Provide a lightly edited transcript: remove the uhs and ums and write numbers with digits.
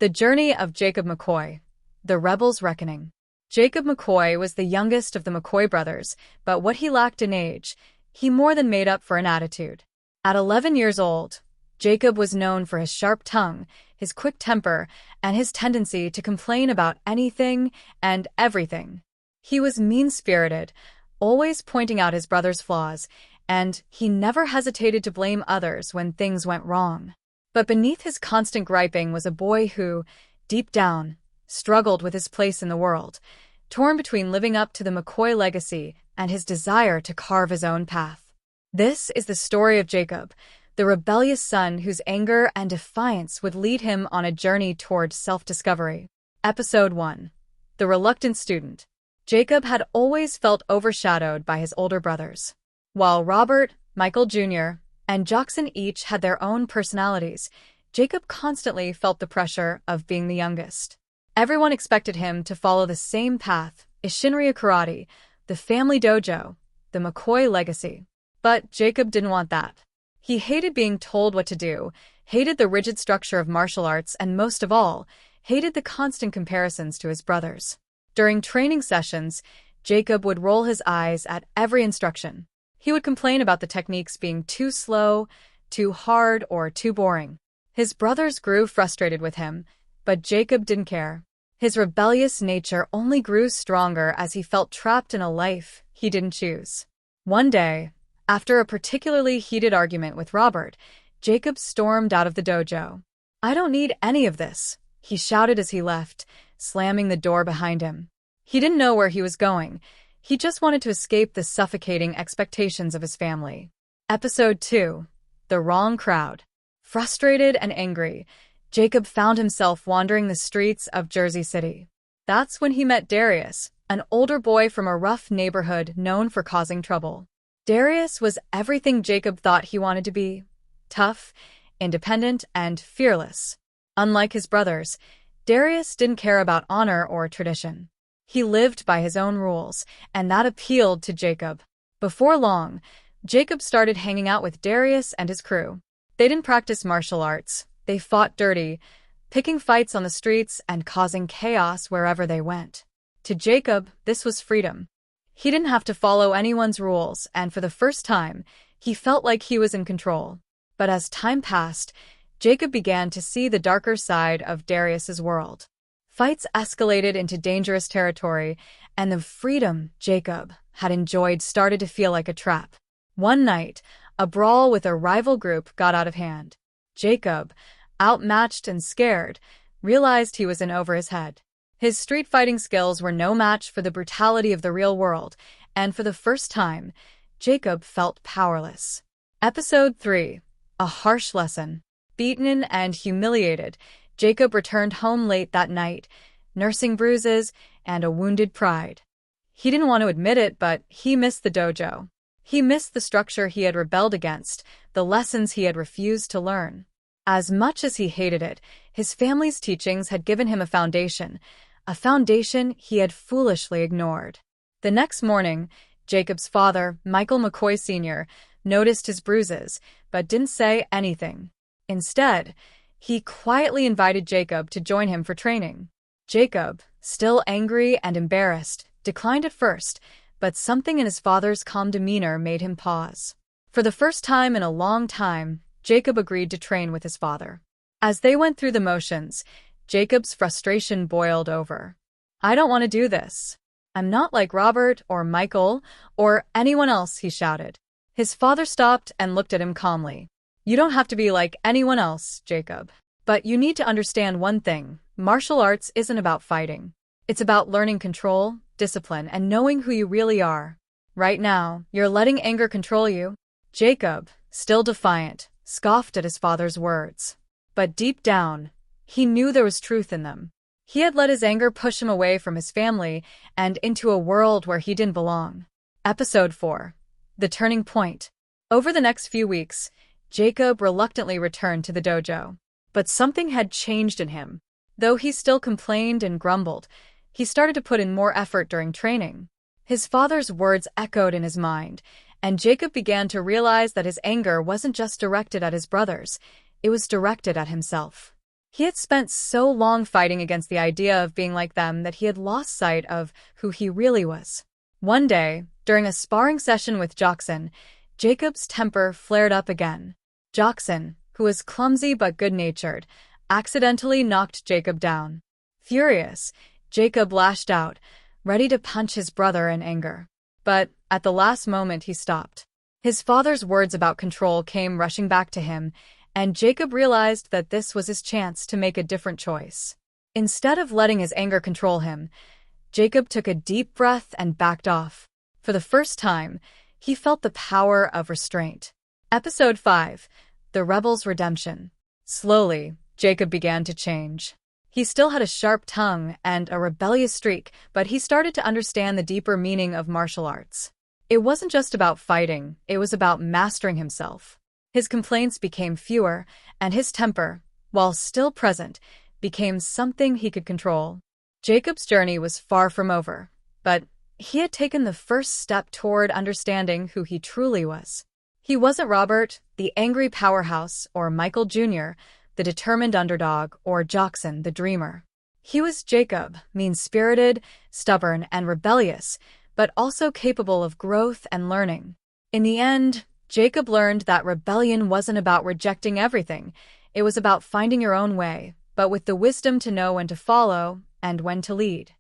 The Journey of Jakob McKoy, The Rebel's Reckoning. Jakob McKoy was the youngest of the McKoy brothers, but what he lacked in age, he more than made up for in attitude. At 11 years old, Jakob was known for his sharp tongue, his quick temper, and his tendency to complain about anything and everything. He was mean-spirited, always pointing out his brother's flaws, and he never hesitated to blame others when things went wrong. But beneath his constant griping was a boy who, deep down, struggled with his place in the world, torn between living up to the McKoy legacy and his desire to carve his own path. This is the story of Jakob, the rebellious son whose anger and defiance would lead him on a journey toward self-discovery. Episode 1. The Reluctant Student. Jakob had always felt overshadowed by his older brothers. While Robert, Michael Jr., and Jaakson each had their own personalities, Jakob constantly felt the pressure of being the youngest. Everyone expected him to follow the same path: Ishinryu karate, the family dojo, the McKoy legacy. But Jakob didn't want that. He hated being told what to do, hated the rigid structure of martial arts, and most of all, hated the constant comparisons to his brothers. During training sessions, Jakob would roll his eyes at every instruction. He would complain about the techniques being too slow, too hard, or too boring. His brothers grew frustrated with him, but Jakob didn't care. His rebellious nature only grew stronger as he felt trapped in a life he didn't choose. One day, after a particularly heated argument with Robert, Jakob stormed out of the dojo. "I don't need any of this," he shouted as he left, slamming the door behind him. He didn't know where he was going. He just wanted to escape the suffocating expectations of his family. Episode 2. The Wrong Crowd. Frustrated and angry, Jakob found himself wandering the streets of Jersey City. That's when he met Darius, an older boy from a rough neighborhood known for causing trouble. Darius was everything Jakob thought he wanted to be: tough, independent, and fearless. Unlike his brothers, Darius didn't care about honor or tradition. He lived by his own rules, and that appealed to Jakob. Before long, Jakob started hanging out with Darius and his crew. They didn't practice martial arts. They fought dirty, picking fights on the streets and causing chaos wherever they went. To Jakob, this was freedom. He didn't have to follow anyone's rules, and for the first time, he felt like he was in control. But as time passed, Jakob began to see the darker side of Darius's world. Fights escalated into dangerous territory, and the freedom Jakob had enjoyed started to feel like a trap. One night, a brawl with a rival group got out of hand. Jakob, outmatched and scared, realized he was in over his head. His street fighting skills were no match for the brutality of the real world, and for the first time, Jakob felt powerless. Episode 3. A Harsh Lesson. Beaten and humiliated, Jakob returned home late that night, nursing bruises and a wounded pride. He didn't want to admit it, but he missed the dojo. He missed the structure he had rebelled against, the lessons he had refused to learn. As much as he hated it, his family's teachings had given him a foundation he had foolishly ignored. The next morning, Jakob's father, Michael McKoy Sr., noticed his bruises, but didn't say anything. Instead, he quietly invited Jakob to join him for training. Jakob, still angry and embarrassed, declined at first, but something in his father's calm demeanor made him pause. For the first time in a long time, Jakob agreed to train with his father. As they went through the motions, Jakob's frustration boiled over. "I don't want to do this. I'm not like Robert or Michael or anyone else," he shouted. His father stopped and looked at him calmly. "You don't have to be like anyone else, Jakob. But you need to understand one thing: martial arts isn't about fighting. It's about learning control, discipline, and knowing who you really are. Right now, you're letting anger control you." Jakob, still defiant, scoffed at his father's words. But deep down, he knew there was truth in them. He had let his anger push him away from his family and into a world where he didn't belong. Episode 4. The Turning Point. Over the next few weeks, Jakob reluctantly returned to the dojo. But something had changed in him. Though he still complained and grumbled, he started to put in more effort during training. His father's words echoed in his mind, and Jakob began to realize that his anger wasn't just directed at his brothers, it was directed at himself. He had spent so long fighting against the idea of being like them that he had lost sight of who he really was. One day, during a sparring session with Jaakson, Jakob's temper flared up again. Jaakson, who was clumsy but good-natured, accidentally knocked Jakob down. Furious, Jakob lashed out, ready to punch his brother in anger. But at the last moment he stopped. His father's words about control came rushing back to him, and Jakob realized that this was his chance to make a different choice. Instead of letting his anger control him, Jakob took a deep breath and backed off. For the first time, he felt the power of restraint. Episode 5: The Rebel's Redemption. Slowly, Jakob began to change. He still had a sharp tongue and a rebellious streak, but he started to understand the deeper meaning of martial arts. It wasn't just about fighting, it was about mastering himself. His complaints became fewer, and his temper, while still present, became something he could control. Jakob's journey was far from over, but he had taken the first step toward understanding who he truly was. He wasn't Robert, the angry powerhouse, or Michael Jr., the determined underdog, or Jaakson, the dreamer. He was Jakob, mean-spirited, stubborn, and rebellious, but also capable of growth and learning. In the end, Jakob learned that rebellion wasn't about rejecting everything. It was about finding your own way, but with the wisdom to know when to follow and when to lead.